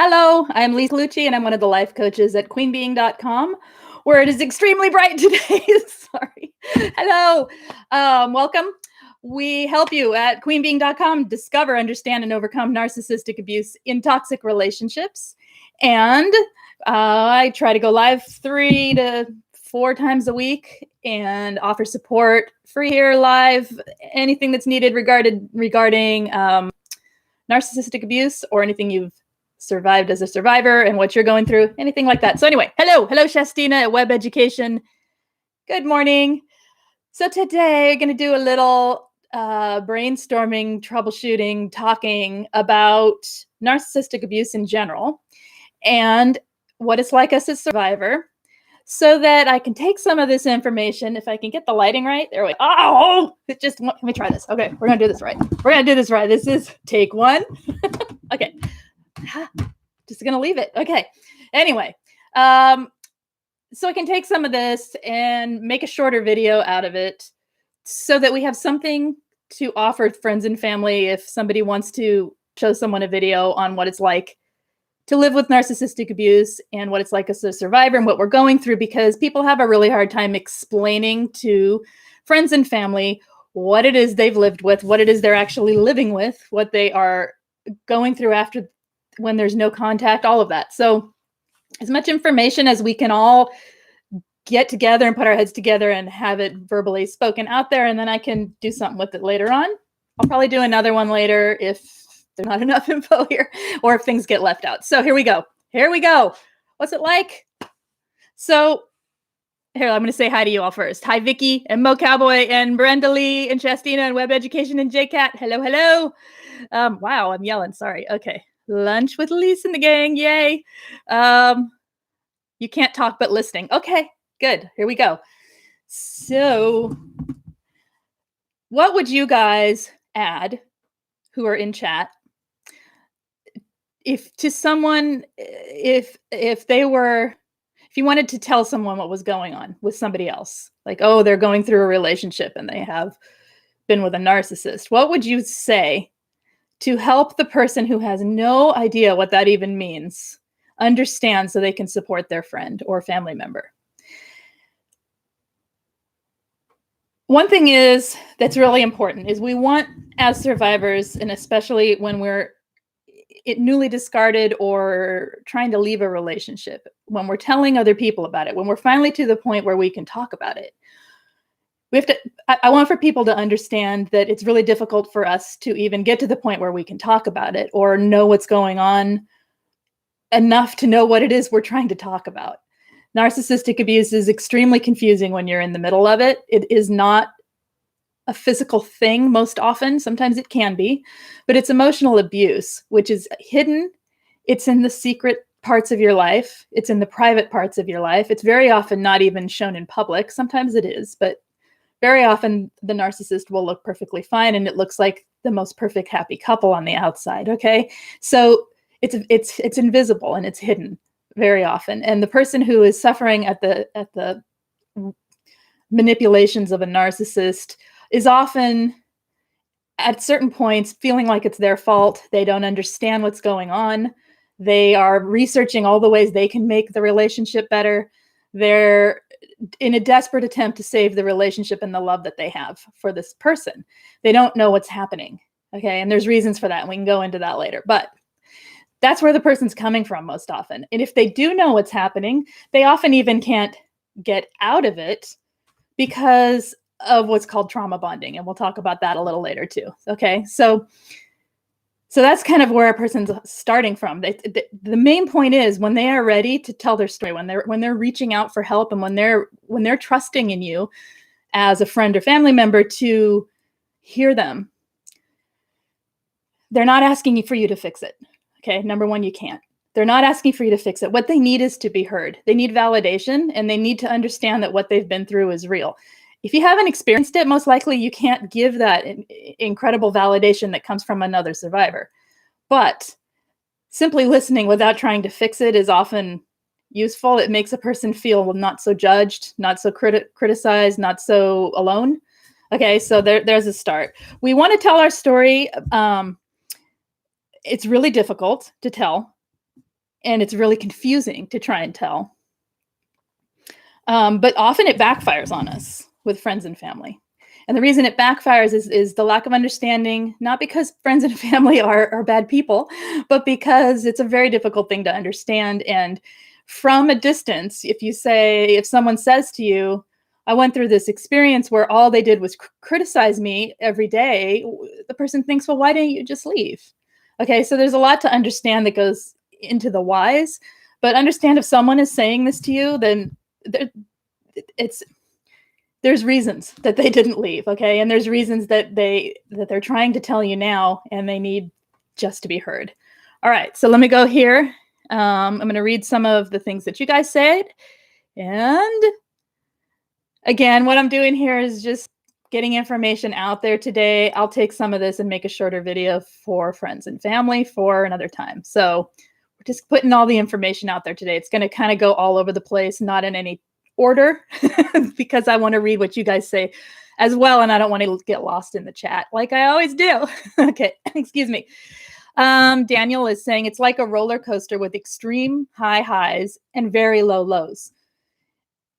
Hello, I'm Lise Colucci, and I'm one of the life coaches at queenbeing.com, where it is extremely bright today. Sorry. Hello. Welcome. We help you at queenbeing.com discover, understand, and overcome narcissistic abuse in toxic relationships. And I try to go live 3 to 4 times a week and offer support free here live, anything that's needed regarding narcissistic abuse or anything you've survived as a survivor and what you're going through, anything like that. So anyway, hello, Shastina at Web Education. Good morning. So today I'm going to do a little brainstorming, troubleshooting, talking about narcissistic abuse in general and what it's like as a survivor, so that I can take some of this information, if I can get the lighting right. There we go. Oh, let me try this. Okay, we're going to do this right. We're going to do this right. This is take 1. Okay. Just going to leave it. Okay. Anyway, so I can take some of this and make a shorter video out of it so that we have something to offer friends and family if somebody wants to show someone a video on what it's like to live with narcissistic abuse and what it's like as a survivor and what we're going through, because people have a really hard time explaining to friends and family what it is they've lived with, what it is they're actually living with, what they are going through after when there's no contact, all of that. So as much information as we can all get together and put our heads together and have it verbally spoken out there, and then I can do something with it later on. I'll probably do another one later if there's not enough info here or if things get left out. So here we go. Here we go. What's it like? So here, I'm going to say hi to you all first. Hi, Vicky and Mo Cowboy and Brenda Lee and Shastina and Web Education and JCat. Hello, hello. Wow, I'm yelling. Sorry. Okay. Lunch with Lise and the gang. Yay. You can't talk but listening. Okay, good. Here we go. So what would you guys add who are in chat if you wanted to tell someone what was going on with somebody else, like, oh, they're going through a relationship and they have been with a narcissist, what would you say to help the person who has no idea what that even means understand so they can support their friend or family member? One thing that's really important is we want, as survivors, and especially when we're newly discarded or trying to leave a relationship, when we're telling other people about it, when we're finally to the point where we can talk about it, I want for people to understand that it's really difficult for us to even get to the point where we can talk about it or know what's going on enough to know what it is we're trying to talk about. Narcissistic abuse is extremely confusing when you're in the middle of it. It is not a physical thing most often. Sometimes it can be, but it's emotional abuse, which is hidden. It's in the secret parts of your life. It's in the private parts of your life. It's very often not even shown in public. Sometimes it is, but very often the narcissist will look perfectly fine and it looks like the most perfect happy couple on the outside. Okay. So it's invisible and it's hidden very often. And the person who is suffering at the manipulations of a narcissist is often at certain points feeling like it's their fault. They don't understand what's going on. They are researching all the ways they can make the relationship better. They're in a desperate attempt to save the relationship and the love that they have for this person. They don't know what's happening. Okay. And there's reasons for that. And we can go into that later, but that's where the person's coming from most often. And if they do know what's happening, they often even can't get out of it because of what's called trauma bonding. And we'll talk about that a little later too. Okay. So that's kind of where a person's starting from. The main point is when they are ready to tell their story, when they're reaching out for help, and when they're trusting in you as a friend or family member to hear them, they're not asking for you to fix it. Okay. Number one, you can't. They're not asking for you to fix it. What they need is to be heard. They need validation, and they need to understand that what they've been through is real. If you haven't experienced it, most likely you can't give that incredible validation that comes from another survivor. But simply listening without trying to fix it is often useful. It makes a person feel not so judged, not so criticized, not so alone. Okay, so there's a start. We want to tell our story. It's really difficult to tell and it's really confusing to try and tell. But often it backfires on us with friends and family. And the reason it backfires is the lack of understanding, not because friends and family are bad people, but because it's a very difficult thing to understand. And from a distance, if someone says to you, I went through this experience where all they did was criticize me every day, the person thinks, well, why didn't you just leave? Okay, so there's a lot to understand that goes into the whys, but understand if someone is saying this to you, then there's reasons that they didn't leave, okay? And there's reasons that they're trying to tell you now, and they need just to be heard. All right, so let me go here. I'm going to read some of the things that you guys said. And again, what I'm doing here is just getting information out there today. I'll take some of this and make a shorter video for friends and family for another time. So we're just putting all the information out there today. It's going to kind of go all over the place, not in any order, because I want to read what you guys say as well, and I don't want to get lost in the chat like I always do. Okay, excuse me. Daniel is saying it's like a roller coaster with extreme high highs and very low lows.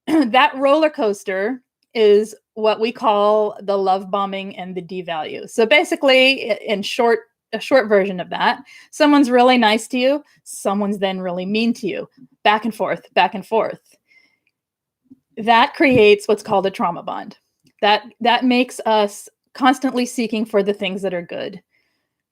That roller coaster is what we call the love bombing and the devalue. So basically, a short version of that, someone's really nice to you, someone's then really mean to you, back and forth, back and forth. That creates what's called a trauma bond. That makes us constantly seeking for the things that are good,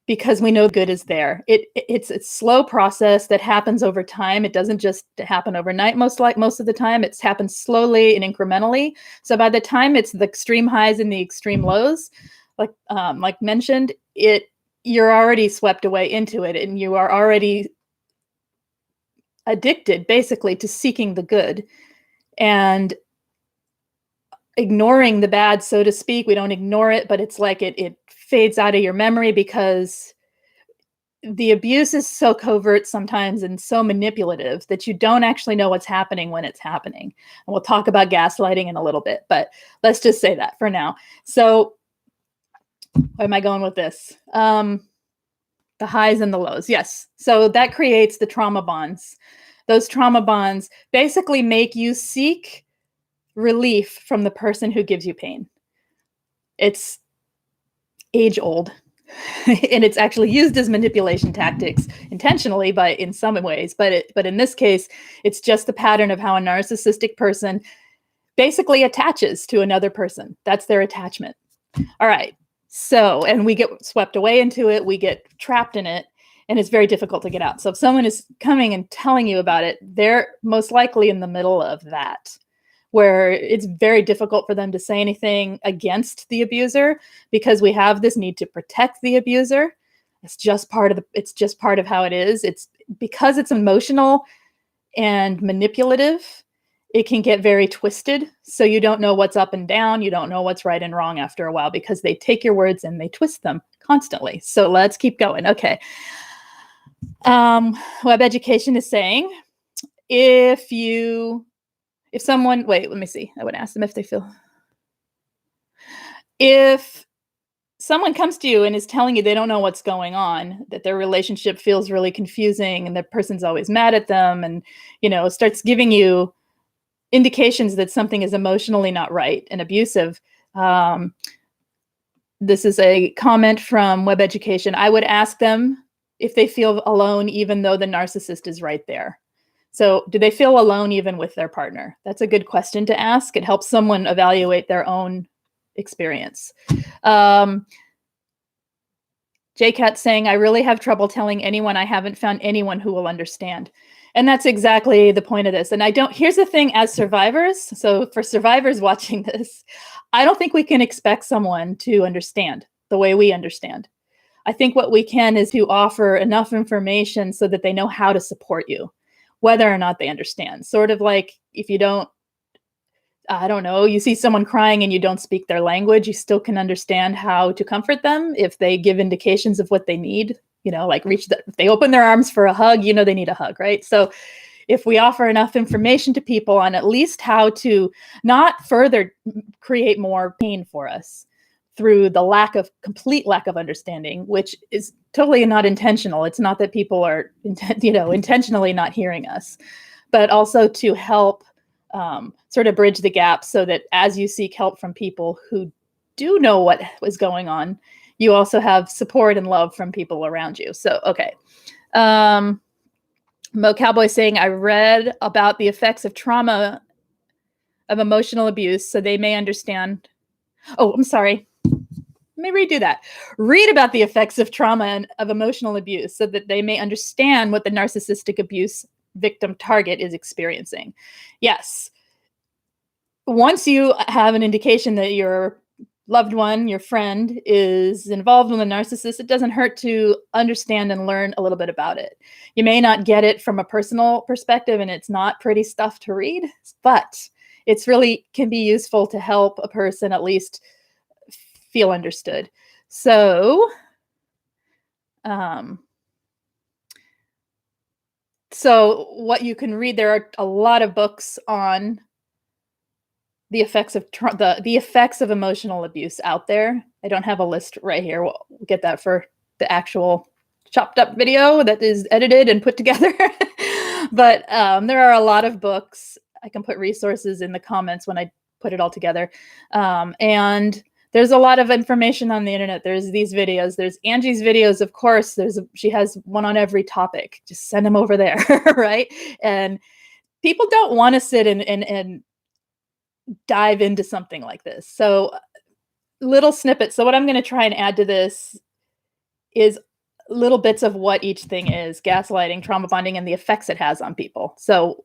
because we know good is there. It's a slow process that happens over time. It doesn't just happen overnight. Most of the time, it's happens slowly and incrementally. So by the time it's the extreme highs and the extreme lows, like mentioned, you're already swept away into it, and you are already addicted, basically, to seeking the good and ignoring the bad, so to speak. We don't ignore it, but it's like it fades out of your memory, because the abuse is so covert sometimes and so manipulative that you don't actually know what's happening when it's happening. And we'll talk about gaslighting in a little bit, but let's just say that for now. So where am I going with this? The highs and the lows. Yes. So that creates the trauma bonds. Those trauma bonds basically make you seek relief from the person who gives you pain. It's age old, and it's actually used as manipulation tactics intentionally, but in some ways. But in this case, it's just a pattern of how a narcissistic person basically attaches to another person. That's their attachment. All right. So, and we get swept away into it. We get trapped in it, and it's very difficult to get out. So if someone is coming and telling you about it, they're most likely in the middle of that, where it's very difficult for them to say anything against the abuser, because we have this need to protect the abuser. It's just part of how it is. It's because it's emotional and manipulative, it can get very twisted. So you don't know what's up and down. You don't know what's right and wrong after a while, because they take your words and they twist them constantly. So let's keep going. Okay. Web Education is saying, if someone, wait, let me see. I would ask them if someone comes to you and is telling you they don't know what's going on, that their relationship feels really confusing and the person's always mad at them, and, starts giving you indications that something is emotionally not right and abusive. This is a comment from Web Education. I would ask them if they feel alone, even though the narcissist is right there. So do they feel alone even with their partner? That's a good question to ask. It helps someone evaluate their own experience. JCat saying, I really have trouble telling anyone. I haven't found anyone who will understand. And that's exactly the point of this. And here's the thing, as survivors, so for survivors watching this, I don't think we can expect someone to understand the way we understand. I think what we can is to offer enough information so that they know how to support you, whether or not they understand. Sort of like if you you see someone crying and you don't speak their language, you still can understand how to comfort them if they give indications of what they need. If they open their arms for a hug, they need a hug, right? So if we offer enough information to people on at least how to not further create more pain for us, through the complete lack of understanding, which is totally not intentional. It's not that people are intentionally not hearing us, but also to help sort of bridge the gap so that as you seek help from people who do know what was going on, you also have support and love from people around you. So, okay. Mo Cowboy saying, I read about the effects of trauma, of emotional abuse, so they may understand. Oh, I'm sorry. Let me redo that. Read about the effects of trauma and of emotional abuse so that they may understand what the narcissistic abuse victim target is experiencing. Yes. Once you have an indication that your loved one, your friend, is involved with a narcissist, it doesn't hurt to understand and learn a little bit about it. You may not get it from a personal perspective, and it's not pretty stuff to read, but it's really can be useful to help a person at least feel understood. So, so what you can read, there are a lot of books on the effects of the effects of emotional abuse out there. I don't have a list right here. We'll get that for the actual chopped up video that is edited and put together. But there are a lot of books. I can put resources in the comments when I put it all together. And there's a lot of information on the internet. There's these videos. There's Angie's videos, of course. She has one on every topic. Just send them over there, right? And people don't want to sit and dive into something like this. So little snippets. So what I'm going to try and add to this is little bits of what each thing is: gaslighting, trauma bonding, and the effects it has on people. So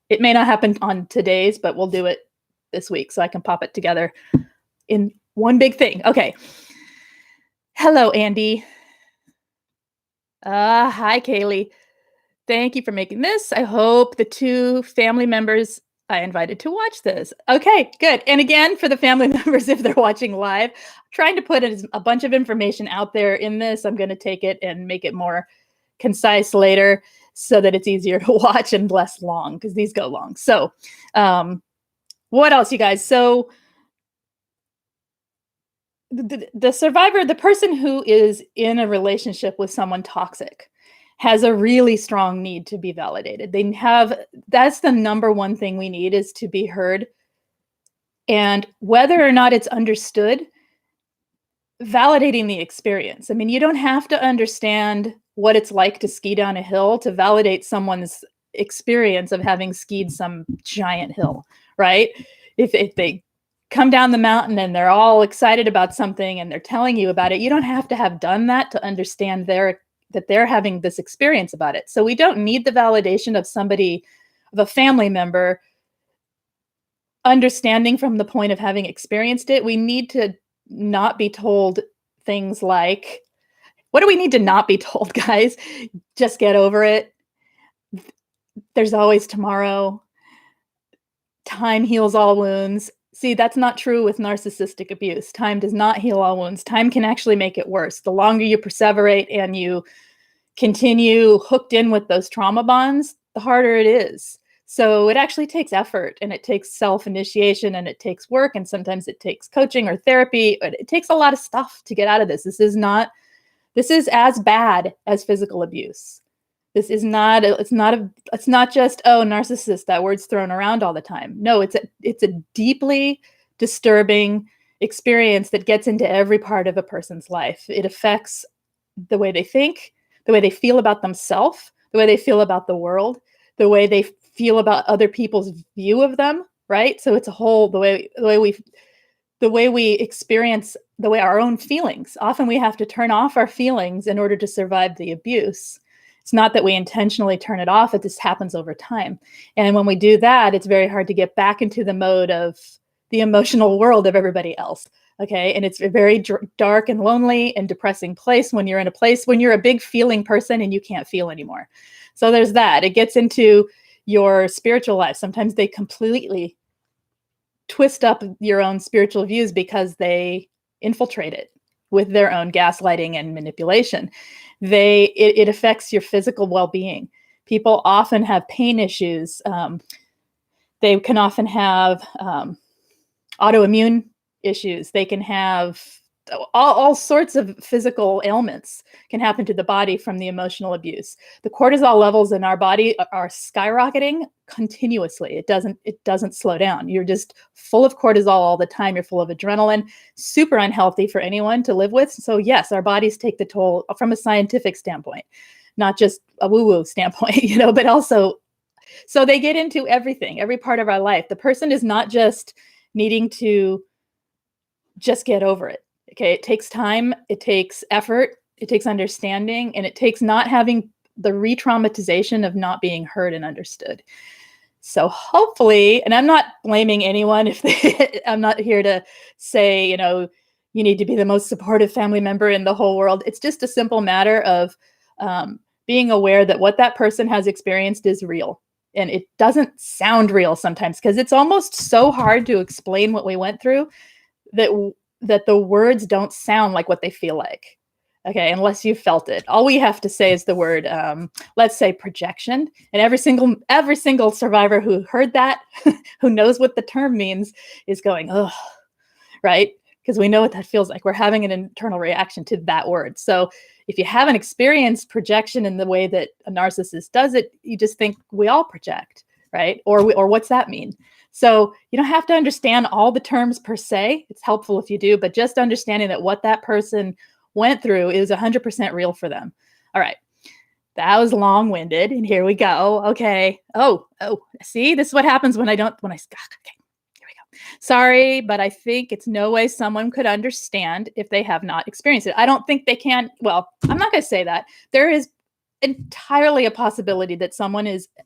it may not happen on today's, but we'll do it this week so I can pop it together in one big thing. Okay. Hello, Andy. Hi, Kaylee. Thank you for making this. I hope the 2 family members I invited to watch this. Okay, good. And again, for the family members, if they're watching live, trying to put a bunch of information out there in this. I'm going to take it and make it more concise later so that it's easier to watch and less long, because these go long. So what else, you guys? So the survivor, the person who is in a relationship with someone toxic, has a really strong need to be validated. That's the number one thing we need, is to be heard. And whether or not it's understood, validating the experience. I mean, you don't have to understand what it's like to ski down a hill to validate someone's experience of having skied some giant hill, right? If they come down the mountain and they're all excited about something and they're telling you about it, you don't have to have done that to understand that they're having this experience about it. So we don't need the validation of a family member understanding from the point of having experienced it. We need to not be told things like, what do we need to not be told, guys? Just get over it. There's always tomorrow. Time heals all wounds. See, that's not true with narcissistic abuse. Time does not heal all wounds. Time can actually make it worse. The longer you perseverate and you continue hooked in with those trauma bonds, the harder it is. So it actually takes effort, and it takes self-initiation, and it takes work, and sometimes it takes coaching or therapy. It takes a lot of stuff to get out of this. This is as bad as physical abuse. This is not, it's not just, oh, narcissist, that word's thrown around all the time. No, it's a deeply disturbing experience that gets into every part of a person's life. It affects the way they think, the way they feel about themselves, the way they feel about the world, the way they feel about other people's view of them, right? So it's a whole, the way we experience our own feelings. Often we have to turn off our feelings in order to survive the abuse. It's not that we intentionally turn it off. It just happens over time. And when we do that, it's very hard to get back into the mode of the emotional world of everybody else. Okay. And it's a very dark and lonely and depressing place when you're in a place when you're a big feeling person and you can't feel anymore. So there's that. It gets into your spiritual life. Sometimes they completely twist up your own spiritual views because they infiltrate it with their own gaslighting and manipulation. It affects your physical well-being. People often have pain issues. They can often have autoimmune issues. They can have all sorts of physical ailments can happen to the body from the emotional abuse. The cortisol levels in our body are skyrocketing continuously. It doesn't slow down. You're just full of cortisol all the time. You're full of adrenaline, super unhealthy for anyone to live with. So yes, our bodies take the toll from a scientific standpoint, not just a woo-woo standpoint, but also, so they get into everything, every part of our life. The person is not just needing to just get over it. Okay. It takes time, it takes effort, it takes understanding, and it takes not having the re-traumatization of not being heard and understood. So hopefully, and I'm not blaming anyone if I'm not here to say, you need to be the most supportive family member in the whole world. It's just a simple matter of being aware that what that person has experienced is real. And it doesn't sound real sometimes because it's almost so hard to explain what we went through that the words don't sound like what they feel like. Okay, unless you felt it. All we have to say is the word, let's say projection. And every single survivor who heard that, who knows what the term means, is going, oh, right? Because we know what that feels like. We're having an internal reaction to that word. So if you haven't experienced projection in the way that a narcissist does it, you just think we all project, right? Or what's that mean? So you don't have to understand all the terms per se. It's helpful if you do, but just understanding that what that person went through is 100% real for them. All right. That was long-winded, and here we go. Okay. Oh, see, this is what happens okay, here we go. Sorry, but I think it's no way someone could understand if they have not experienced it. I don't think they can. Well, I'm not going to say that. There is entirely a possibility that someone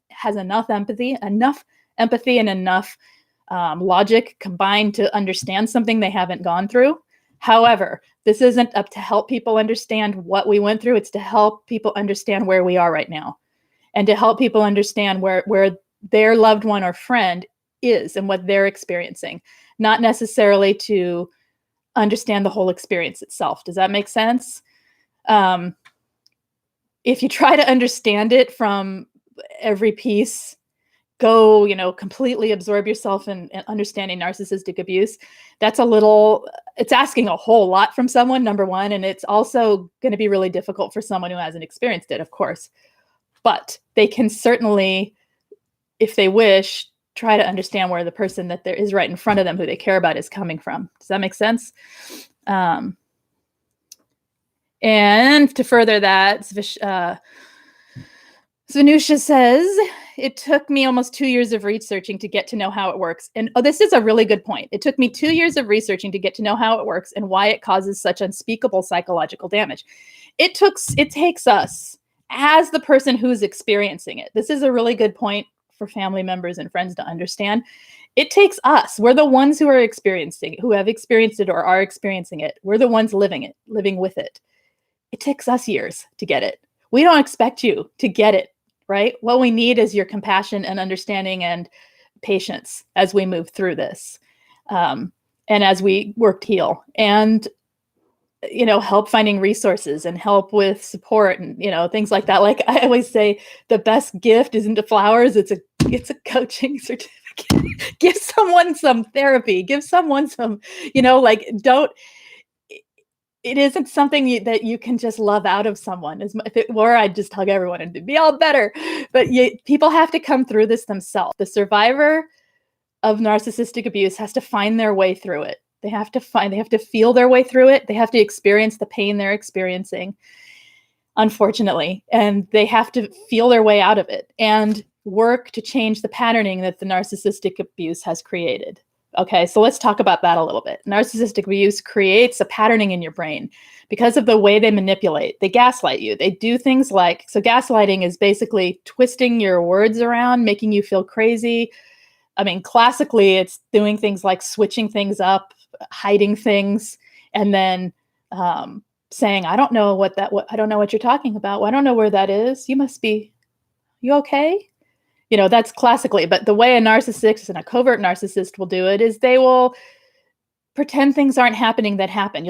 has enough empathy and enough logic combined to understand something they haven't gone through. However, this isn't up to help people understand what we went through. It's to help people understand where we are right now, and to help people understand where their loved one or friend is and what they're experiencing, not necessarily to understand the whole experience itself. Does that make sense? If you try to understand it from every piece, go, completely absorb yourself in understanding narcissistic abuse, it's asking a whole lot from someone, number one, and it's also going to be really difficult for someone who hasn't experienced it, of course. But they can certainly, if they wish, try to understand where the person that there is right in front of them who they care about is coming from. Does that make sense? And to further that, Svanusha says, it took me almost 2 years of researching to get to know how it works. And this is a really good point. It took me 2 years of researching to get to know how it works and why it causes such unspeakable psychological damage. It takes us as the person who's experiencing it. This is a really good point for family members and friends to understand. It takes us. We're the ones who have experienced it or are experiencing it. We're the ones living with it. It takes us years to get it. We don't expect you to get it. Right? What we need is your compassion and understanding and patience as we move through this. And as we work to heal and, help finding resources and help with support and, things like that. Like I always say, the best gift isn't the flowers. It's a coaching certificate. Give someone some therapy, give someone some, it isn't something that you can just love out of someone. If it were, I'd just hug everyone and it'd be all better. But people have to come through this themselves. The survivor of narcissistic abuse has to find their way through it. They have to feel their way through it. They have to experience the pain they're experiencing, unfortunately. And they have to feel their way out of it and work to change the patterning that the narcissistic abuse has created. Okay, so let's talk about that a little bit. Narcissistic abuse creates a patterning in your brain because of the way they manipulate. They gaslight you. They do things like, so gaslighting is basically twisting your words around, making you feel crazy. I mean, classically, it's doing things like switching things up, hiding things, and then saying, I don't know I don't know what you're talking about. Well, I don't know where that is. You okay? That's classically, but the way a narcissist and a covert narcissist will do it is they will pretend things aren't happening that happen.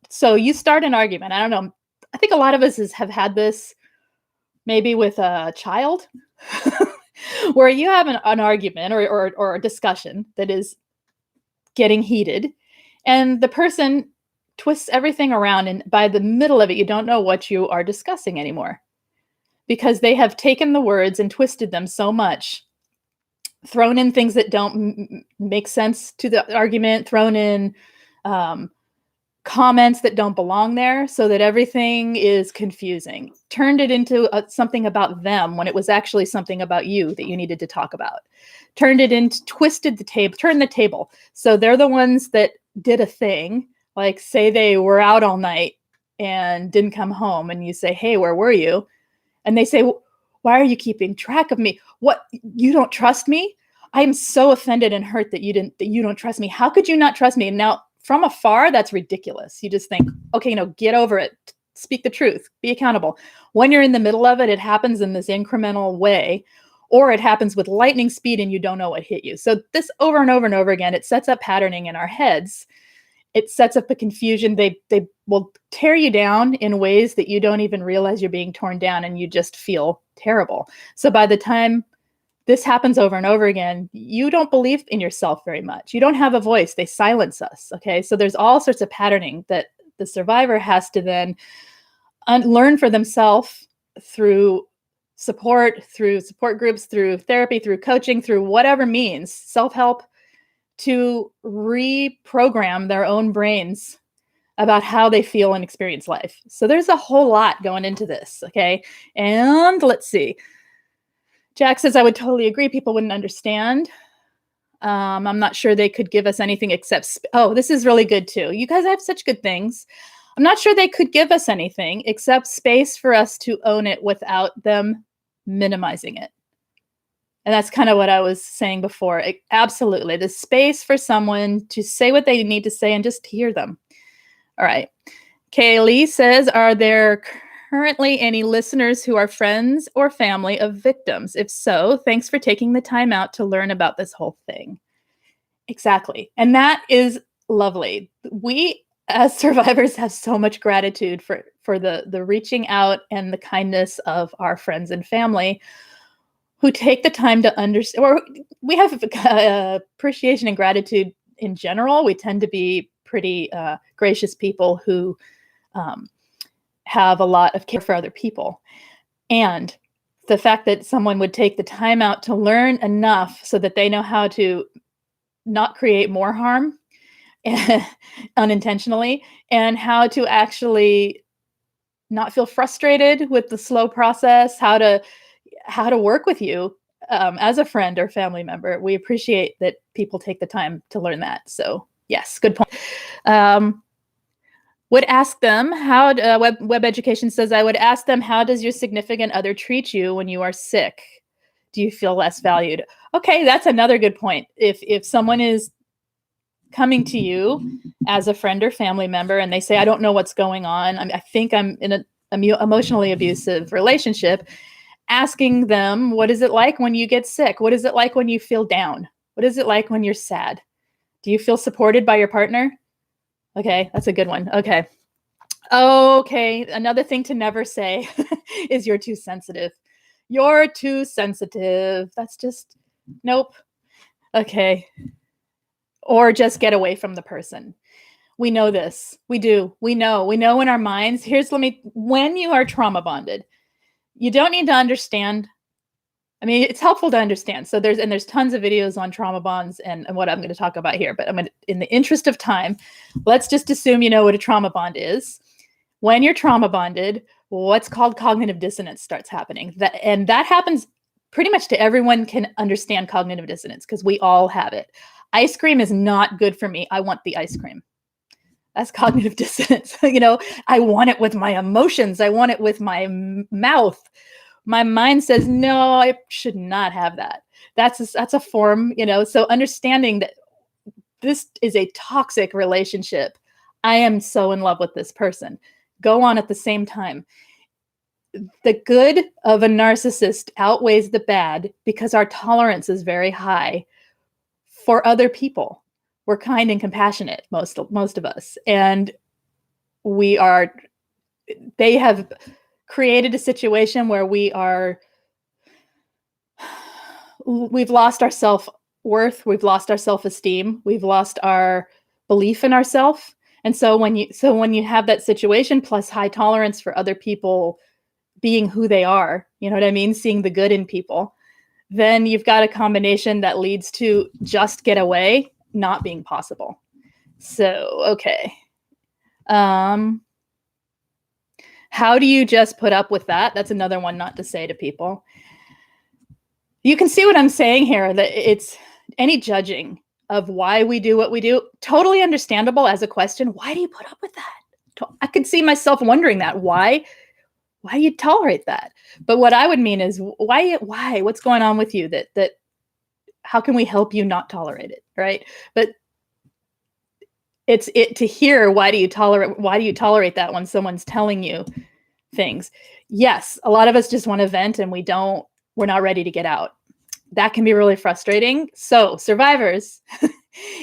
So you start an argument. I don't know. I think a lot of us have had this maybe with a child where you have an argument or a discussion that is getting heated and the person twists everything around. And by the middle of it, you don't know what you are discussing anymore because they have taken the words and twisted them so much, thrown in things that don't make sense to the argument, thrown in comments that don't belong there, so that everything is confusing. Turned it into something about them when it was actually something about you that you needed to talk about. Turned it into, twisted the table, turned the table. So they're the ones that did a thing, like say they were out all night and didn't come home, and you say, hey, where were you? And they say, why are you keeping track of me? What, you don't trust me? I am so offended and hurt that you don't trust me. How could you not trust me? And now from afar, that's ridiculous. You just think, okay, get over it. Speak the truth. Be accountable. When you're in the middle of it, it happens in this incremental way, or it happens with lightning speed and you don't know what hit you. So this over and over and over again, it sets up patterning in our heads. It sets up a confusion. They will tear you down in ways that you don't even realize you're being torn down, and you just feel terrible. So by the time this happens over and over again, you don't believe in yourself very much. You don't have a voice. They silence us. Okay. So there's all sorts of patterning that the survivor has to then learn for themselves through support groups, through therapy, through coaching, through whatever means, self-help, to reprogram their own brains about how they feel and experience life. So there's a whole lot going into this. Okay. And let's see. Jack says, I would totally agree. People wouldn't understand. I'm not sure they could give us anything except, this is really good too. You guys have such good things. I'm not sure they could give us anything except space for us to own it without them minimizing it. And that's kind of what I was saying before. Absolutely. The space for someone to say what they need to say and just hear them. All right. Kaylee says, are there currently any listeners who are friends or family of victims? If so, thanks for taking the time out to learn about this whole thing. Exactly. And that is lovely. We as survivors have so much gratitude for the reaching out and the kindness of our friends and family who take the time to understand, or we have appreciation and gratitude in general. We tend to be pretty gracious people who have a lot of care for other people. And the fact that someone would take the time out to learn enough so that they know how to not create more harm unintentionally, and how to actually not feel frustrated with the slow process, how to work with you as a friend or family member. We appreciate that people take the time to learn that. So yes, good point. Would ask them how, Web Education says, I would ask them, how does your significant other treat you when you are sick? Do you feel less valued? Okay, that's another good point. If someone is coming to you as a friend or family member and they say, I don't know what's going on, I think I'm in an emotionally abusive relationship, asking them, what is it like when you get sick? What is it like when you feel down? What is it like when you're sad? Do you feel supported by your partner? Okay, that's a good one. Okay. Okay, another thing to never say is you're too sensitive. You're too sensitive. That's just, nope. Okay. Or just get away from the person. We know this. We do. We know in our minds. When you are trauma bonded, you don't need to understand. I mean, it's helpful to understand. So there's tons of videos on trauma bonds and what I'm going to talk about here, but in the interest of time, let's just assume you know what a trauma bond is. When you're trauma bonded, what's called cognitive dissonance starts happening. That happens pretty much to everyone can understand cognitive dissonance because we all have it. Ice cream is not good for me. I want the ice cream. That's cognitive dissonance. I want it with my emotions. I want it with my mouth. My mind says, no, I should not have that. That's a form, so understanding that this is a toxic relationship. I am so in love with this person. Go on at the same time. The good of a narcissist outweighs the bad because our tolerance is very high for other people. We're kind and compassionate, most of us. And they have created a situation where we've lost our self-worth, we've lost our self-esteem, we've lost our belief in ourselves, And so when you have that situation plus high tolerance for other people being who they are, you know what I mean? Seeing the good in people, then you've got a combination that leads to just get away not being possible. So, okay. How do you just put up with that? That's another one not to say to people. You can see what I'm saying here, that it's any judging of why we do what we do, totally understandable as a question. Why do you put up with that? I could see myself wondering that. Why you tolerate that? But what I would mean is why, what's going on with you that how can we help you not tolerate it? Right. But it's to hear, why do you tolerate that when someone's telling you things? Yes. A lot of us just want to vent and we're not ready to get out. That can be really frustrating. So survivors,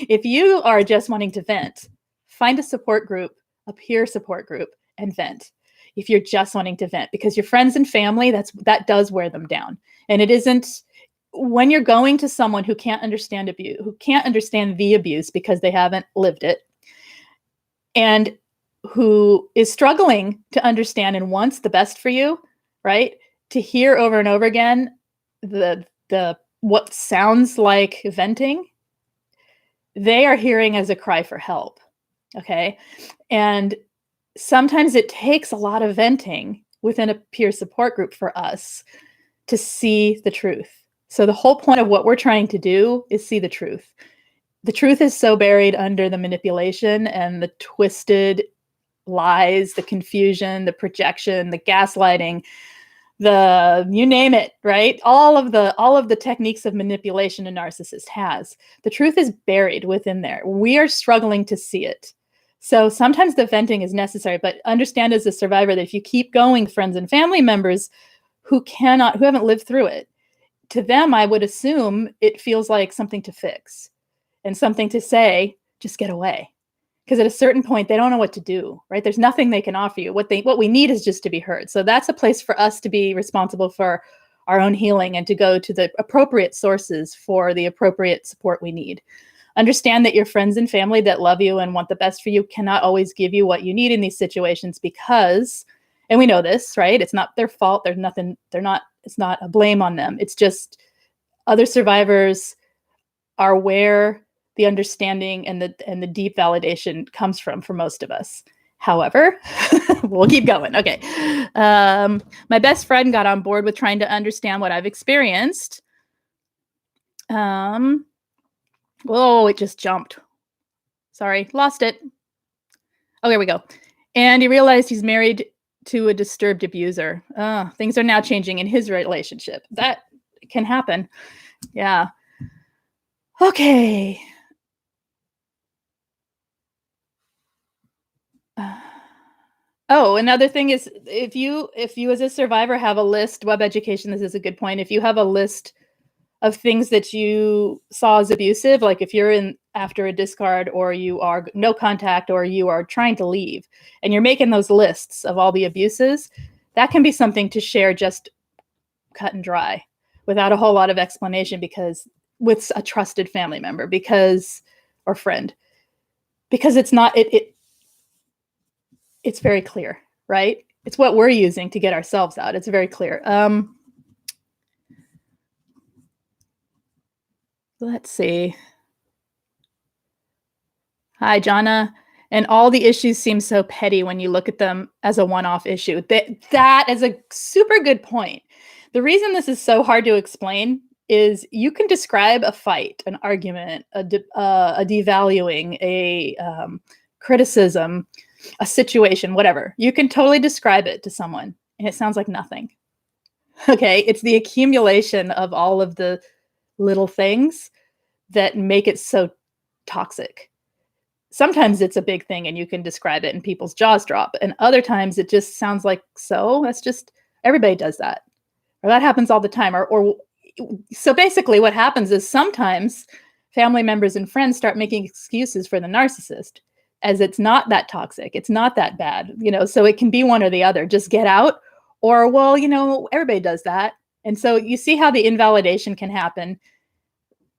if you are just wanting to vent, find a support group, a peer support group, and vent. If you're just wanting to vent, because your friends and family, that does wear them down. And it isn't, when you're going to someone who can't understand abuse, who can't understand the abuse because they haven't lived it, and who is struggling to understand and wants the best for you, right? To hear over and over again the what sounds like venting, they are hearing as a cry for help. Okay. And sometimes it takes a lot of venting within a peer support group for us to see the truth. So the whole point of what we're trying to do is see the truth. The truth is so buried under the manipulation and the twisted lies, the confusion, the projection, the gaslighting, you name it, right? All of the techniques of manipulation a narcissist has. The truth is buried within there. We are struggling to see it. So sometimes the venting is necessary, but understand as a survivor that if you keep going, friends and family members who haven't lived through it, to them, I would assume it feels like something to fix and something to say, just get away. Because at a certain point, they don't know what to do, right? There's nothing they can offer you. What we need is just to be heard. So that's a place for us to be responsible for our own healing and to go to the appropriate sources for the appropriate support we need. Understand that your friends and family that love you and want the best for you cannot always give you what you need in these situations because, and we know this, right? It's not their fault. It's not a blame on them. It's just other survivors are where the understanding and the deep validation comes from for most of us. However, we'll keep going. Okay. My best friend got on board with trying to understand what I've experienced. Whoa, it just jumped. Sorry, lost it. Oh, here we go. And he realized he's married to a disturbed abuser. Things are now changing in his relationship. That can happen. Yeah. Okay. Another thing is if you as a survivor have a list, web education, this is a good point. If you have a list of things that you saw as abusive, like if you're in after a discard or you are no contact or you are trying to leave and you're making those lists of all the abuses, that can be something to share just cut and dry without a whole lot of explanation, because with a trusted family member or friend, because it's not, it's very clear, right? It's what we're using to get ourselves out. It's very clear. Let's see. Hi, Jonna. And all the issues seem so petty when you look at them as a one-off issue. That is a super good point. The reason this is so hard to explain is you can describe a fight, an argument, a devaluing, a criticism, a situation, whatever. You can totally describe it to someone and it sounds like nothing. Okay, it's the accumulation of all of the little things that make it so toxic. Sometimes it's a big thing and you can describe it and people's jaws drop. And other times it just sounds like, that's just, everybody does that. Or that happens all the time. So basically what happens is sometimes family members and friends start making excuses for the narcissist as it's not that toxic. It's not that bad, so it can be one or the other. Just get out, or, well, everybody does that. And so you see how the invalidation can happen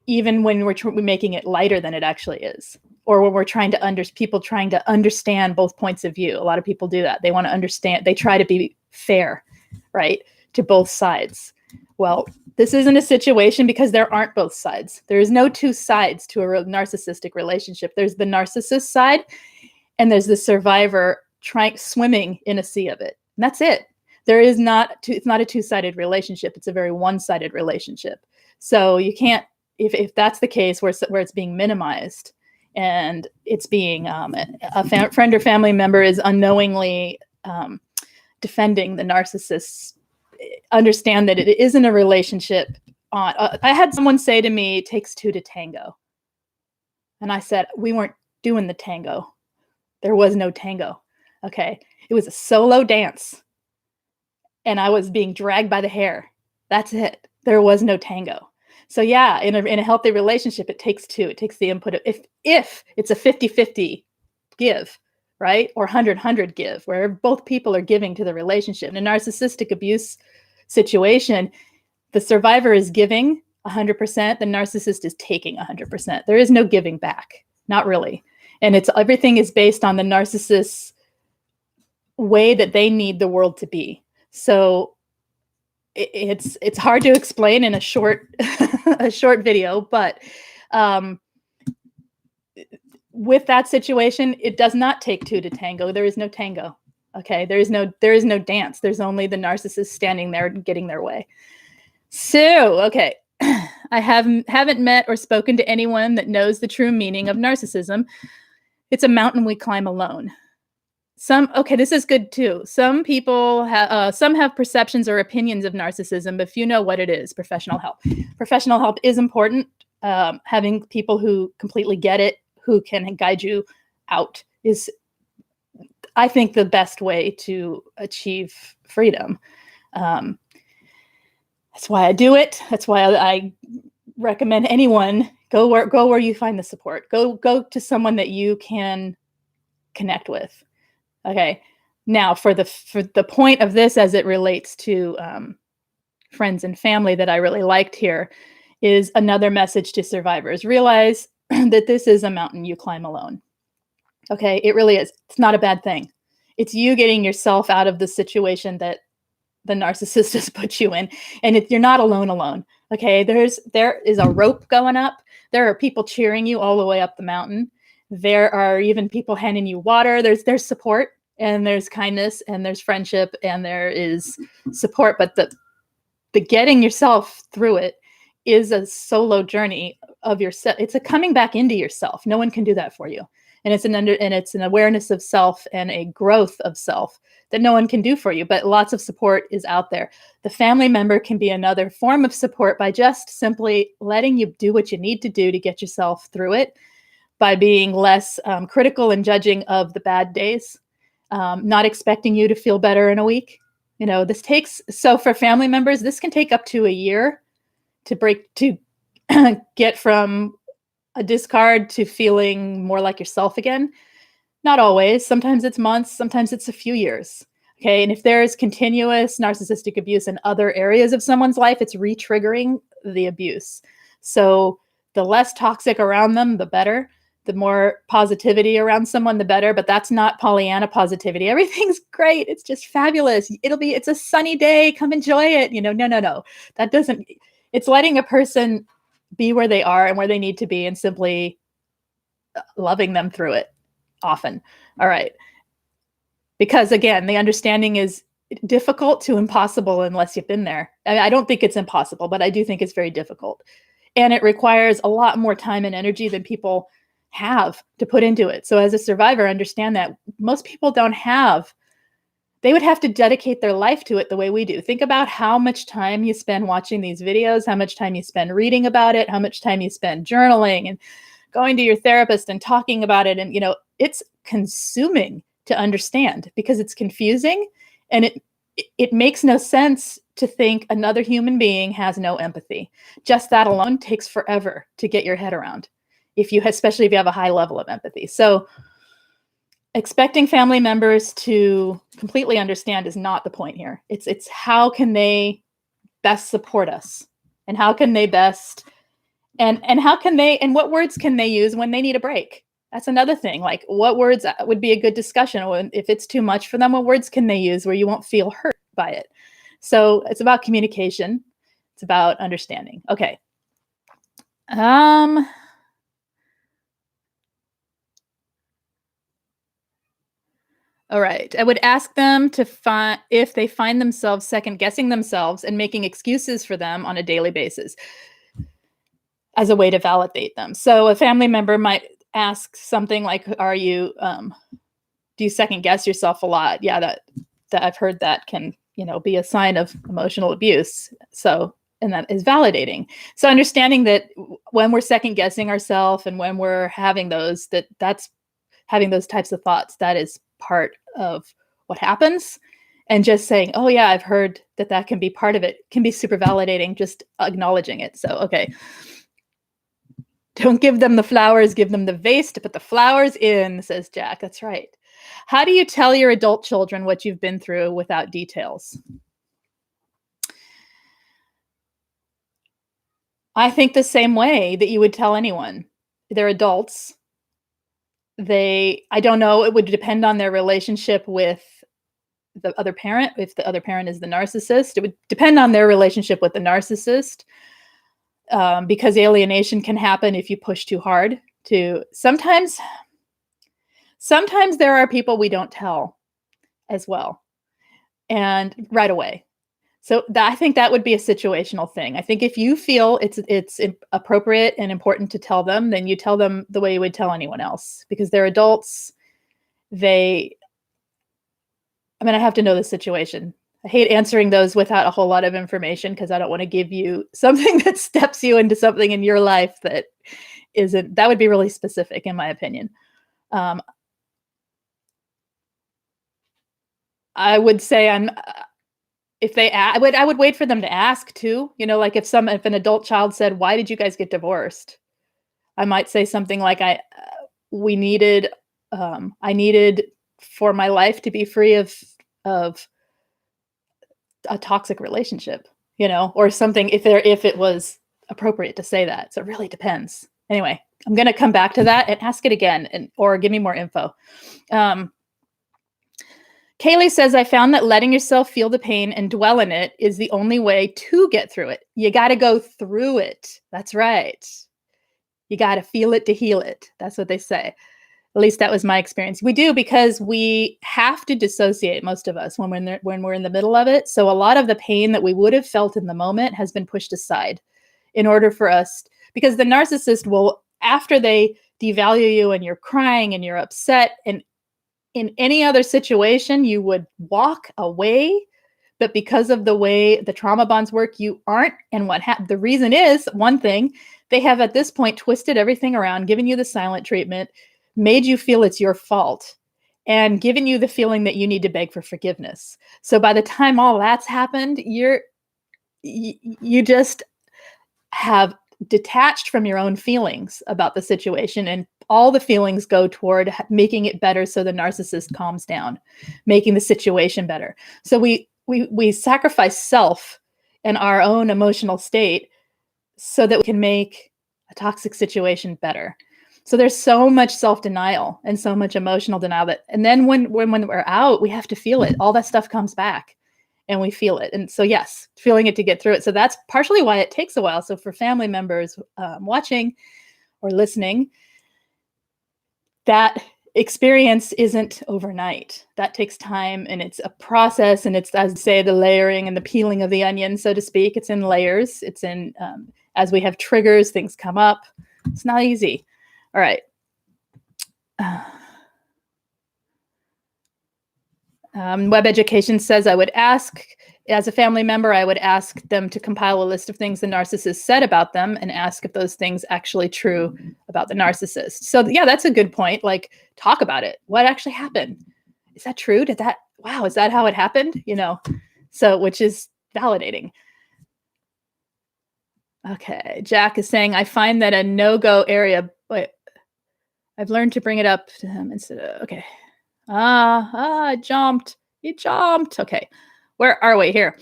even when we're making it lighter than it actually is, or when we're trying to people trying to understand both points of view. A lot of people do that. They want to understand. They try to be fair, right, to both sides. Well, this isn't a situation because there aren't both sides. There is no two sides to a narcissistic relationship. There's the narcissist side, and there's the survivor swimming in a sea of it. And that's it. There is it's not a two-sided relationship. It's a very one-sided relationship. So you can't, if that's the case where it's being minimized and it's being a friend or family member is unknowingly defending the narcissist, understand that it isn't a relationship. I had someone say to me, "It takes two to tango." And I said, we weren't doing the tango. There was no tango. Okay. It was a solo dance. And I was being dragged by the hair. That's it. There was no tango. So yeah, in a healthy relationship, it takes two. It takes the input of, if it's a 50-50 give, right? Or 100-100 give, where both people are giving to the relationship. In a narcissistic abuse situation, the survivor is giving 100%, the narcissist is taking 100%. There is no giving back, not really. And everything is based on the narcissist's way that they need the world to be. So it's hard to explain in a short video, but with that situation, it does not take two to tango. There is no tango. Okay, there is no dance. There's only the narcissist standing there and getting their way. So, okay, I haven't met or spoken to anyone that knows the true meaning of narcissism. It's a mountain we climb alone. This is good too. Some people have perceptions or opinions of narcissism, but few know what it is. Professional help. Professional help is important. Having people who completely get it, who can guide you out, is, I think, the best way to achieve freedom. That's why I do it. That's why I recommend anyone go where you find the support. Go to someone that you can connect with. Okay. Now, for the point of this, as it relates to friends and family, that I really liked here is another message to survivors. Realize that this is a mountain you climb alone. Okay. It really is. It's not a bad thing. It's you getting yourself out of the situation that the narcissist has put you in. And you're not alone. Okay. There is a rope going up. There are people cheering you all the way up the mountain. There are even people handing you water. There's support, and there's kindness, and there's friendship, and there is support. But the getting yourself through it is a solo journey of yourself. It's a coming back into yourself. No one can do that for you. And it's an awareness of self and a growth of self that no one can do for you, but lots of support is out there. The family member can be another form of support by just simply letting you do what you need to do to get yourself through it, by being less critical and judging of the bad days, not expecting you to feel better in a week. So for family members, this can take up to a year to get from a discard to feeling more like yourself again. Not always. Sometimes it's months. Sometimes it's a few years. Okay. And if there is continuous narcissistic abuse in other areas of someone's life, it's re-triggering the abuse. So the less toxic around them, the better. The more positivity around someone, the better. But that's not Pollyanna positivity. Everything's great. It's just fabulous. It's a sunny day. Come enjoy it. No. That doesn't, it's letting a person be where they are and where they need to be, and simply loving them through it often. All right. Because again, the understanding is difficult to impossible unless you've been there. I don't think it's impossible, but I do think it's very difficult. And it requires a lot more time and energy than people have to put into it. So as a survivor, understand that most people don't have, they would have to dedicate their life to it the way we do. Think about how much time you spend watching these videos, how much time you spend reading about it, how much time you spend journaling and going to your therapist and talking about it. And, it's consuming to understand, because it's confusing, and it makes no sense to think another human being has no empathy. Just that alone takes forever to get your head around, especially if you have a high level of empathy. So expecting family members to completely understand is not the point here. It's how can they best support us, and how can they best And how can they, and what words can they use when they need a break? That's another thing. Like, what words would be a good discussion? If it's too much for them, what words can they use where you won't feel hurt by it? So it's about communication. It's about understanding. Okay. All right. I would ask them to find if they find themselves second guessing themselves and making excuses for them on a daily basis as a way to validate them. So a family member might ask something like, "Are you do you second guess yourself a lot?" Yeah, that I've heard that can, be a sign of emotional abuse. So, and that is validating. So understanding that when we're second guessing ourselves and when we're having those, that's having those types of thoughts, that is part of what happens. And just saying, "Oh yeah, I've heard that can be part of it," can be super validating, just acknowledging it. So, okay. Don't give them the flowers, give them the vase to put the flowers in, says Jack. That's right. How do you tell your adult children what you've been through without details? I think the same way that you would tell anyone. They're adults. I don't know, it would depend on their relationship with the other parent. If the other parent is the narcissist, it would depend on their relationship with the narcissist. Because alienation can happen if you push too hard. Sometimes there are people we don't tell as well, and right away. So I think that would be a situational thing. I think if you feel it's appropriate and important to tell them, then you tell them the way you would tell anyone else, because they're adults. I have to know the situation. I hate answering those without a whole lot of information, because I don't want to give you something that steps you into something in your life that would be really specific, in my opinion. I would say I would wait for them to ask too. Like if an adult child said, "Why did you guys get divorced?" I might say something like, I needed for my life to be free of a toxic relationship, or something, if it was appropriate to say that. So it really depends. Anyway, I'm going to come back to that and ask it again, or give me more info. Kaylee says, "I found that letting yourself feel the pain and dwell in it is the only way to get through it. You got to go through it." That's right. You got to feel it to heal it. That's what they say. At least that was my experience. We do, because we have to dissociate, most of us, when we're in the middle of it. So a lot of the pain that we would have felt in the moment has been pushed aside in order for us, because the narcissist will, after they devalue you and you're crying and you're upset, and in any other situation, you would walk away. But because of the way the trauma bonds work, you aren't. And the reason is, one thing, they have at this point twisted everything around, given you the silent treatment, made you feel it's your fault, and given you the feeling that you need to beg for forgiveness. So by the time all that's happened, you just have detached from your own feelings about the situation, and all the feelings go toward making it better so the narcissist calms down, making the situation better. So we sacrifice self and our own emotional state so that we can make a toxic situation better. So there's so much self-denial and so much emotional denial and then when we're out, we have to feel it. All that stuff comes back and we feel it. And so, yes, feeling it to get through it. So that's partially why it takes a while. So for family members watching or listening, that experience isn't overnight. That takes time, and it's a process, and it's, as I say, the layering and the peeling of the onion, so to speak. It's in layers. It's in, as we have triggers, things come up. It's not easy. All right. Web Education says, as a family member, I would ask them to compile a list of things the narcissist said about them and ask if those things actually true about the narcissist. So yeah, that's a good point. Like, talk about it. What actually happened? Is that true? Wow, is that how it happened? So, which is validating. Okay, Jack is saying, I find that a no-go area, but I've learned to bring it up to him instead of, okay. It jumped. It jumped. Okay. Where are we here?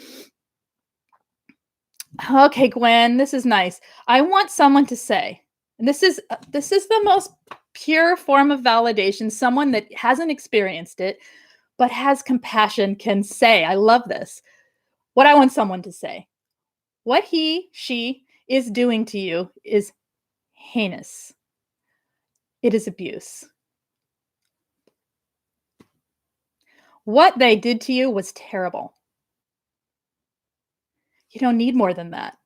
Okay, Gwen, this is nice. I want someone to say, and this is the most pure form of validation, someone that hasn't experienced it but has compassion can say, I love this. What I want someone to say. What he, she is doing to you is heinous. It is abuse. What they did to you was terrible. You don't need more than that.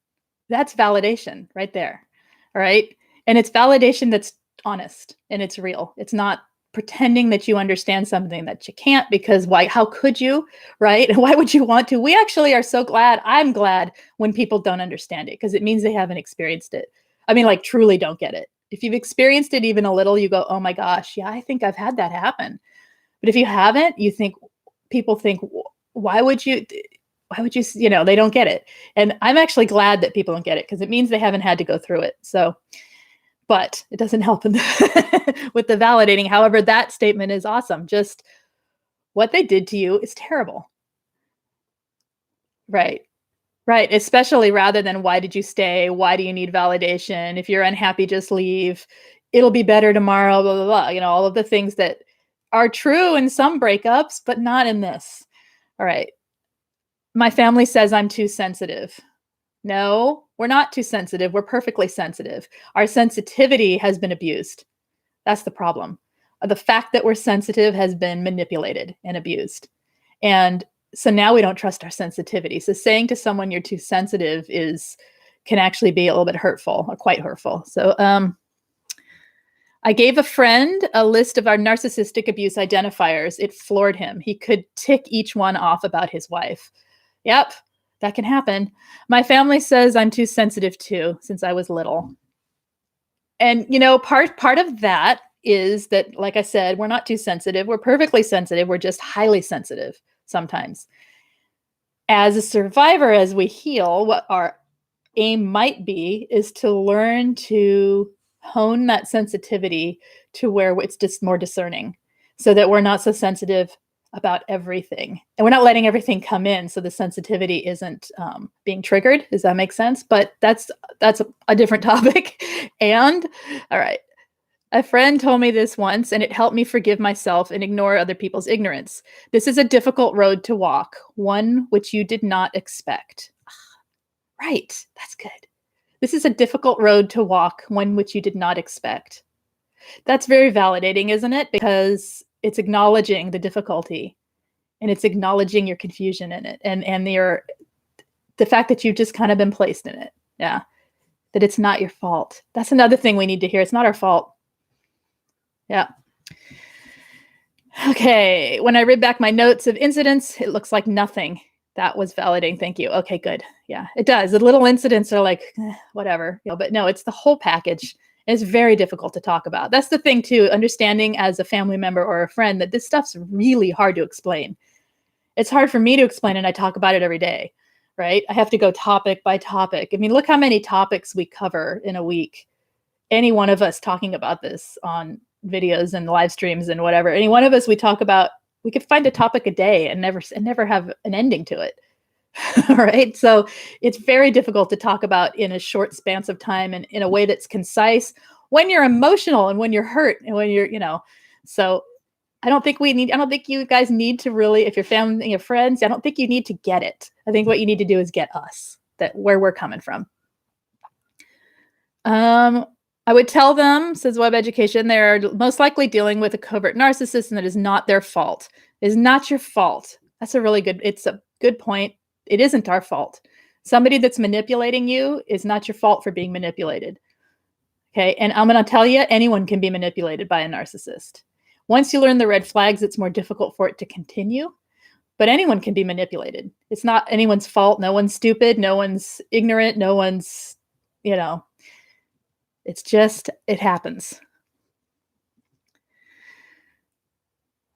That's validation right there. All right. And it's validation that's honest and it's real. It's not pretending that you understand something that you can't, because why, how could you? Right. And why would you want to? We actually are so glad. I'm glad when people don't understand it, because it means they haven't experienced it. I mean, like, truly don't get it. If you've experienced it even a little, you go, oh my gosh, yeah, I think I've had that happen. But if you haven't, you think, people think, why would you? Why would you, they don't get it. And I'm actually glad that people don't get it, because it means they haven't had to go through it. So, but it doesn't help with the validating. However, that statement is awesome. Just what they did to you is terrible. Right. Right. Especially rather than why did you stay? Why do you need validation? If you're unhappy, just leave. It'll be better tomorrow, blah, blah, blah. All of the things that are true in some breakups, but not in this. All right. My family says I'm too sensitive. No, we're not too sensitive. We're perfectly sensitive. Our sensitivity has been abused. That's the problem. The fact that we're sensitive has been manipulated and abused. And so now we don't trust our sensitivity. So saying to someone you're too sensitive can actually be a little bit hurtful, or quite hurtful. So I gave a friend a list of our narcissistic abuse identifiers. It floored him. He could tick each one off about his wife. Yep, that can happen. My family says I'm too sensitive too, since I was little. And part of that is that, like I said, we're not too sensitive. We're perfectly sensitive. We're just highly sensitive sometimes. As a survivor, as we heal, what our aim might be is to learn to hone that sensitivity to where it's just more discerning, so that we're not so sensitive about everything, and we're not letting everything come in, so the sensitivity isn't being triggered. Does that make sense? But that's a different topic. And all right, a friend told me this once, and it helped me forgive myself and ignore other people's ignorance. This is a difficult road to walk, one which you did not expect. Right, that's good. This is a difficult road to walk, one which you did not expect. That's very validating, isn't it? Because it's acknowledging the difficulty, and it's acknowledging your confusion in it, and the fact that you've just kind of been placed in it. Yeah. That it's not your fault. That's another thing we need to hear. It's not our fault. Yeah. Okay. When I read back my notes of incidents, it looks like nothing. That was validating. Thank you. Okay, good. Yeah, it does. The little incidents are like, whatever, but no, it's the whole package. It's very difficult to talk about. That's the thing too, understanding as a family member or a friend that this stuff's really hard to explain. It's hard for me to explain, and I talk about it every day, right? I have to go topic by topic. I mean, look how many topics we cover in a week. Any one of us talking about this on videos and live streams and whatever. Any one of us, we could find a topic a day and never have an ending to it. All right. So it's very difficult to talk about in a short span of time and in a way that's concise when you're emotional and when you're hurt and when you're, so I don't think you guys need to really, if you're family and your friends, I don't think you need to get it. I think what you need to do is get us, that where we're coming from. I would tell them, says Web Education, they're most likely dealing with a covert narcissist, and that is not their fault. It is not your fault. It's a good point. It isn't our fault. Somebody that's manipulating you is not your fault for being manipulated. Okay. And I'm going to tell you, anyone can be manipulated by a narcissist. Once you learn the red flags, it's more difficult for it to continue, but anyone can be manipulated. It's not anyone's fault. No one's stupid. No one's ignorant. No one's, it's just, it happens.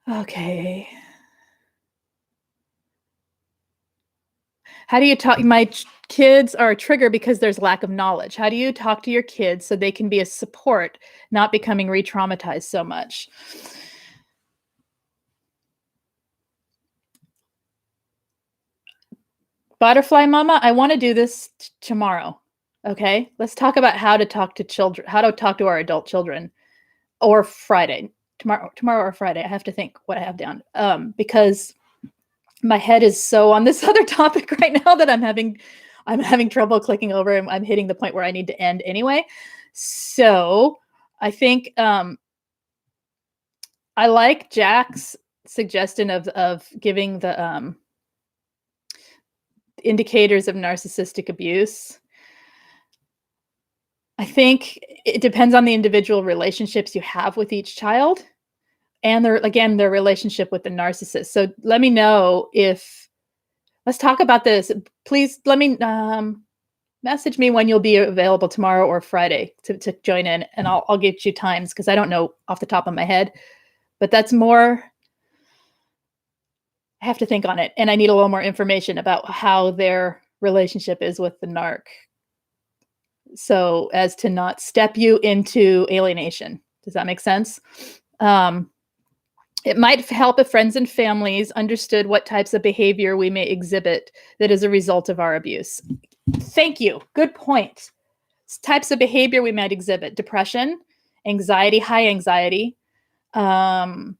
Okay. How do you talk? My kids are a trigger because there's lack of knowledge. How do you talk to your kids so they can be a support, not becoming re-traumatized so much? Butterfly Mama, I want to do this tomorrow. Okay. Let's talk about how to talk to children, how to talk to our adult children, or Friday, tomorrow or Friday. I have to think what I have down. Because my head is so on this other topic right now that I'm having trouble clicking over, and I'm hitting the point where I need to end anyway. So I think I like Jack's suggestion of giving the indicators of narcissistic abuse. I think it depends on the individual relationships you have with each child, and their relationship with the narcissist. So let me know let's talk about this. Please let me message me when you'll be available tomorrow or Friday to join in, and I'll get you times, because I don't know off the top of my head, but that's more, I have to think on it, and I need a little more information about how their relationship is with the narc, so as to not step you into alienation. Does that make sense? It might help if friends and families understood what types of behavior we may exhibit that is a result of our abuse. Thank you. Good point. Types of behavior we might exhibit: depression, anxiety, high anxiety. A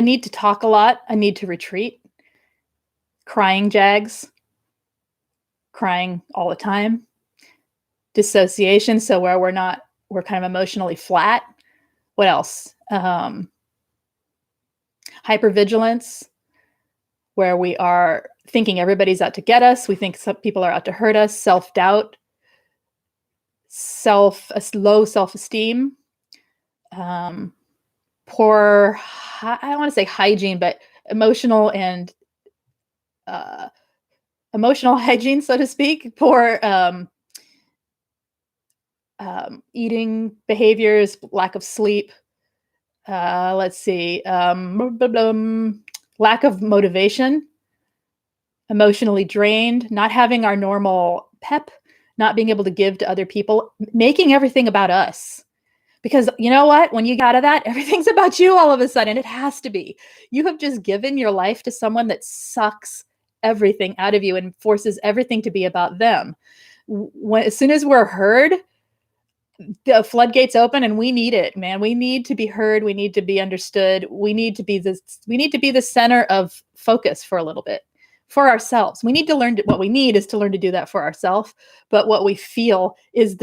need to talk a lot, a need to retreat, crying jags, crying all the time, dissociation, so where we're kind of emotionally flat. What else? Hypervigilance, where we are thinking everybody's out to get us. We think some people are out to hurt us. Self-doubt, low self-esteem, poor, I don't want to say hygiene, but emotional hygiene, so to speak. Poor eating behaviors, lack of sleep. Let's see, lack of motivation, emotionally drained, not having our normal pep, not being able to give to other people, making everything about us. Because you know what? When you get out of that, everything's about you all of a sudden. It has to be. You have just given your life to someone that sucks everything out of you and forces everything to be about them. As soon as we're heard, the floodgates open, and we need it, man. We need to be heard. We need to be understood. We need to be the center of focus for a little bit for ourselves. We need to learn what we need is to learn to do that for ourselves. But what we feel is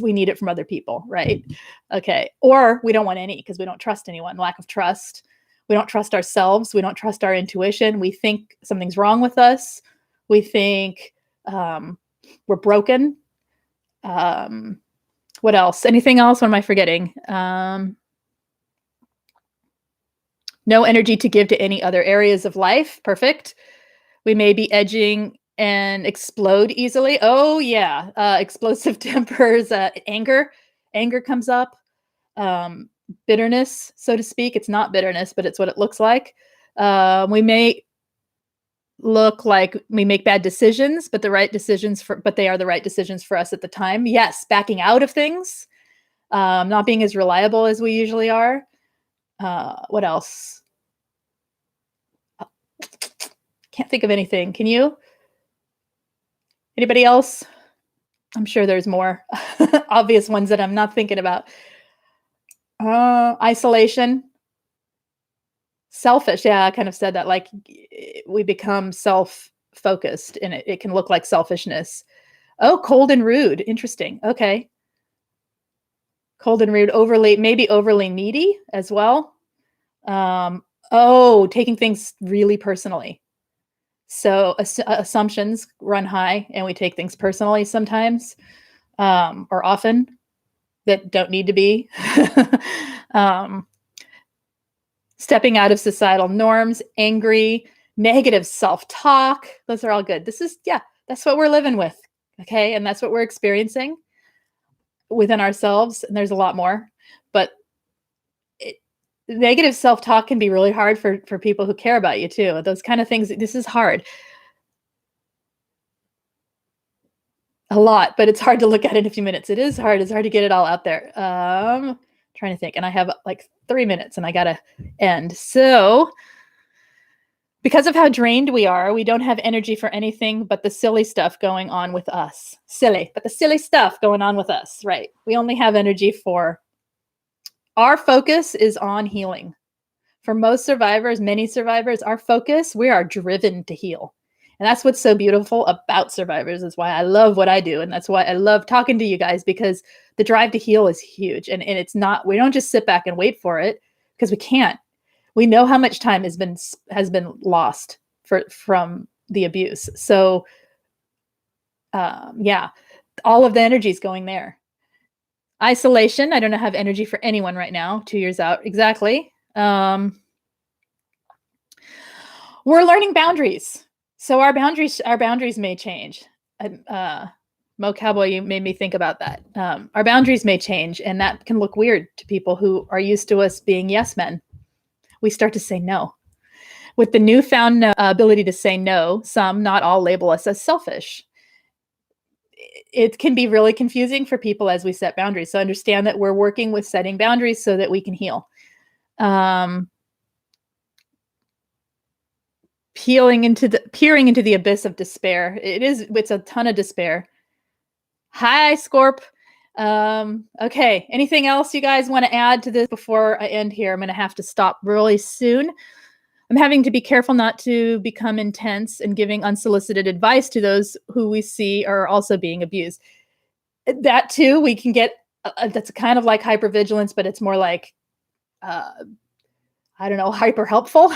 we need it from other people, right? Okay. Or we don't want any, because we don't trust anyone. Lack of trust. We don't trust ourselves. We don't trust our intuition. We think something's wrong with us. We think we're broken. What else? Anything else? What am I forgetting? No energy to give to any other areas of life. Perfect. We may be edging and explode easily. Oh yeah. Explosive tempers, anger comes up. Bitterness, so to speak. It's not bitterness, but it's what it looks like. We may look like we make bad decisions, but they are the right decisions for us at the time. Yes, backing out of things, not being as reliable as we usually are. What else? Can't think of anything. Can you? Anybody else? I'm sure there's more obvious ones that I'm not thinking about. Isolation. Selfish. Yeah, I kind of said that. Like, we become self-focused, and it can look like selfishness. Oh, cold and rude. Interesting. Okay. Cold and rude, maybe overly needy as well. Taking things really personally. So assumptions run high, and we take things personally sometimes, or often, that don't need to be. Stepping out of societal norms, angry, negative self-talk. Those are all good. That's what we're living with. Okay. And that's what we're experiencing within ourselves. And there's a lot more, but negative self-talk can be really hard for people who care about you too. Those kind of things. This is hard. A lot, but it's hard to look at in a few minutes. It is hard. It's hard to get it all out there. Trying to think, and I have like 3 minutes and I got to end. So Because of how drained we are, we don't have energy for anything but the silly stuff going on with us. Silly, but the silly stuff going on with us, right? We only have energy for, our focus is on healing. For most survivors, many survivors, our focus, we are driven to heal. And that's what's so beautiful about survivors, is why I love what I do. And that's why I love talking to you guys, because the drive to heal is huge. And it's not, we don't just sit back and wait for it, because we can't. We know how much time has been lost from the abuse. So yeah, all of the energy is going there. Isolation. I don't have energy for anyone right now. 2 years out. Exactly. We're learning boundaries. So our boundaries may change. Mo Cowboy, you made me think about that. Our boundaries may change, and that can look weird to people who are used to us being yes men. We start to say no. With the newfound ability to say no, some, not all, label us as selfish. It can be really confusing for people as we set boundaries. So understand that we're working with setting boundaries so that we can heal. Peering into the abyss of despair. It's a ton of despair. Hi, Scorp. Okay. Anything else you guys want to add to this before I end here? I'm going to have to stop really soon. I'm having to be careful not to become intense and giving unsolicited advice to those who we see are also being abused. That too, we can get, that's kind of like hypervigilance, but it's more like, I don't know, hyper helpful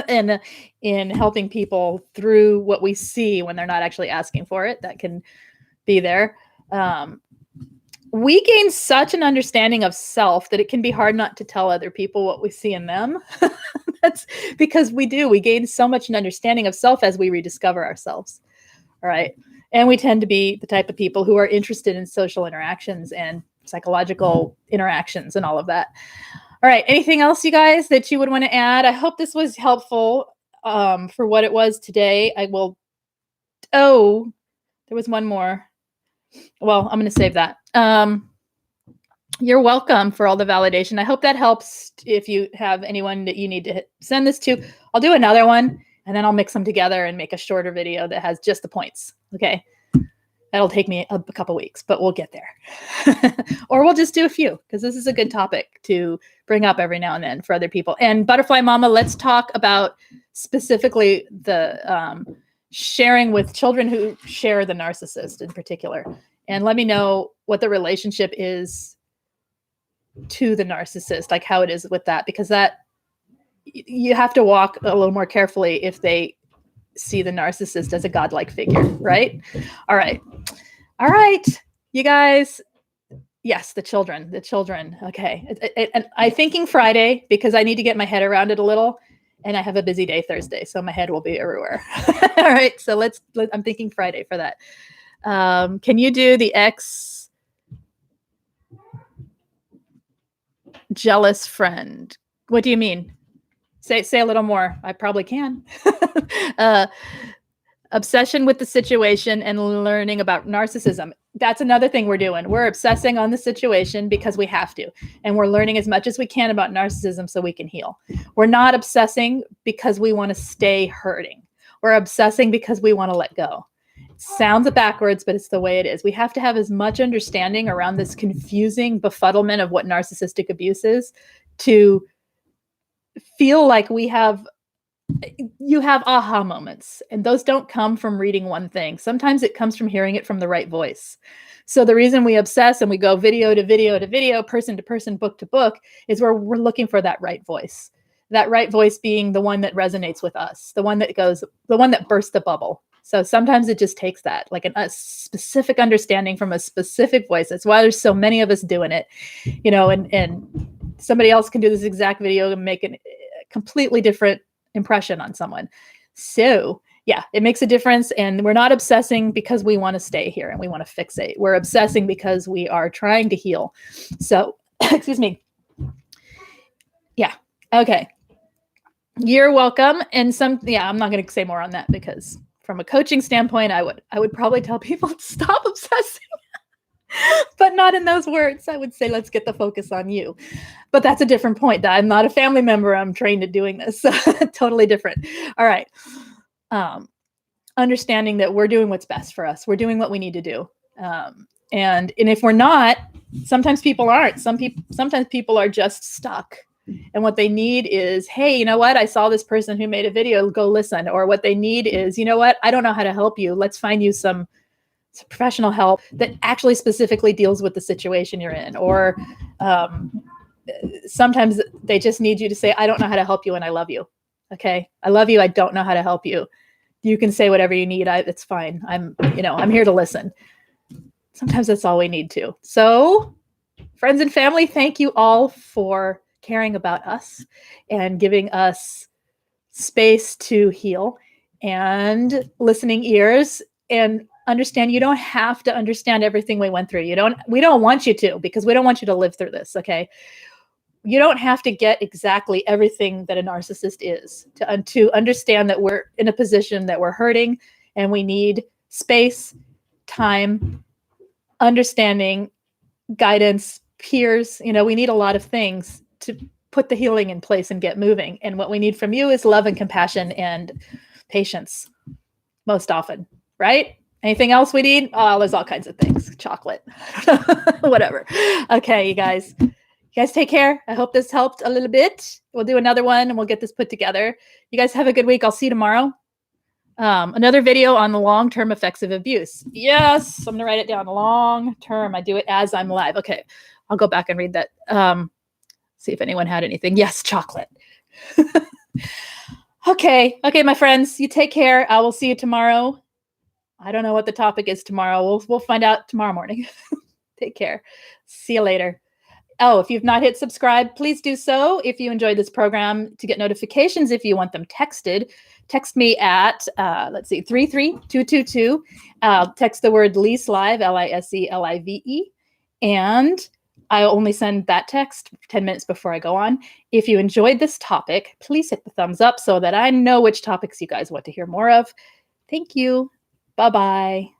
in helping people through what we see when they're not actually asking for it. That can be there. We gain such an understanding of self that it can be hard not to tell other people what we see in them. That's because we gain so much an understanding of self as we rediscover ourselves. All right. And we tend to be the type of people who are interested in social interactions and psychological interactions and all of that. All right. Anything else, you guys, that you would want to add? I hope this was helpful for what it was today. Oh, there was one more. Well, I'm going to save that. You're welcome for all the validation. I hope that helps. If you have anyone that you need to send this to, I'll do another one, and then I'll mix them together and make a shorter video that has just the points. Okay. That'll take me a couple weeks, but we'll get there. Or we'll just do a few, because this is a good topic to bring up every now and then for other people. And Butterfly Mama, let's talk about specifically the sharing with children who share the narcissist in particular. And let me know what the relationship is to the narcissist, like how it is with that, because that you have to walk a little more carefully if they see the narcissist as a godlike figure, right? All right. You guys. Yes, the children. Okay. And I'm thinking Friday because I need to get my head around it a little, and I have a busy day Thursday, so my head will be everywhere. All right. So I'm thinking Friday for that. Can you do the jealous friend? What do you mean? Say a little more. I probably can. Obsession with the situation and learning about narcissism. That's another thing we're doing. We're obsessing on the situation because we have to. And we're learning as much as we can about narcissism so we can heal. We're not obsessing because we want to stay hurting. We're obsessing because we want to let go. It sounds backwards, but it's the way it is. We have to have as much understanding around this confusing befuddlement of what narcissistic abuse is to feel like you have aha moments, and those don't come from reading one thing. Sometimes it comes from hearing it from the right voice. So the reason we obsess and we go video to video to video, person to person, book to book, is where we're looking for that right voice. That right voice being the one that resonates with us, the one that bursts the bubble. So sometimes it just takes that, like a specific understanding from a specific voice. That's why there's so many of us doing it, and somebody else can do this exact video and make a completely different impression on someone. So yeah, it makes a difference. And we're not obsessing because we want to stay here and we want to fixate. We're obsessing because we are trying to heal. So, excuse me. Yeah. Okay. You're welcome. And I'm not going to say more on that because from a coaching standpoint, I would probably tell people to stop obsessing. but not in those words. I would say, let's get the focus on you. But that's a different point. I'm not a family member. I'm trained at doing this. Totally different. All right. Understanding that we're doing what's best for us. We're doing what we need to do. And if we're not, sometimes people aren't. Sometimes people are just stuck. And what they need is, hey, you know what? I saw this person who made a video, go listen. Or what they need is, you know what? I don't know how to help you. Let's find you some professional help that actually specifically deals with the situation you're in. Or sometimes they just need you to say, I don't know how to help you and I love you. Okay. I love you. I don't know how to help you. You can say whatever you need. It's fine. I'm here to listen. Sometimes that's all we need to. So friends and family, thank you all for caring about us and giving us space to heal, and listening ears, and understand you don't have to understand everything we went through. We don't want you to, because we don't want you to live through this. Okay. You don't have to get exactly everything that a narcissist is to understand that we're in a position that we're hurting and we need space, time, understanding, guidance, peers. We need a lot of things to put the healing in place and get moving. And what we need from you is love and compassion and patience most often, right? Anything else we need? Oh, there's all kinds of things. Chocolate, whatever. Okay, you guys take care. I hope this helped a little bit. We'll do another one and we'll get this put together. You guys have a good week. I'll see you tomorrow. Another video on the long-term effects of abuse. Yes, I'm going to write it down. Long-term. I do it as I'm live. Okay, I'll go back and read that. See if anyone had anything. Yes, chocolate. Okay, my friends, you take care. I will see you tomorrow. I don't know what the topic is tomorrow. We'll find out tomorrow morning. Take care. See you later. Oh, if you've not hit subscribe, please do so. If you enjoyed this program, to get notifications, if you want them texted, text me at, 33222. Text the word Lise Live, LISELIVE. And I only send that text 10 minutes before I go on. If you enjoyed this topic, please hit the thumbs up so that I know which topics you guys want to hear more of. Thank you. Bye-bye.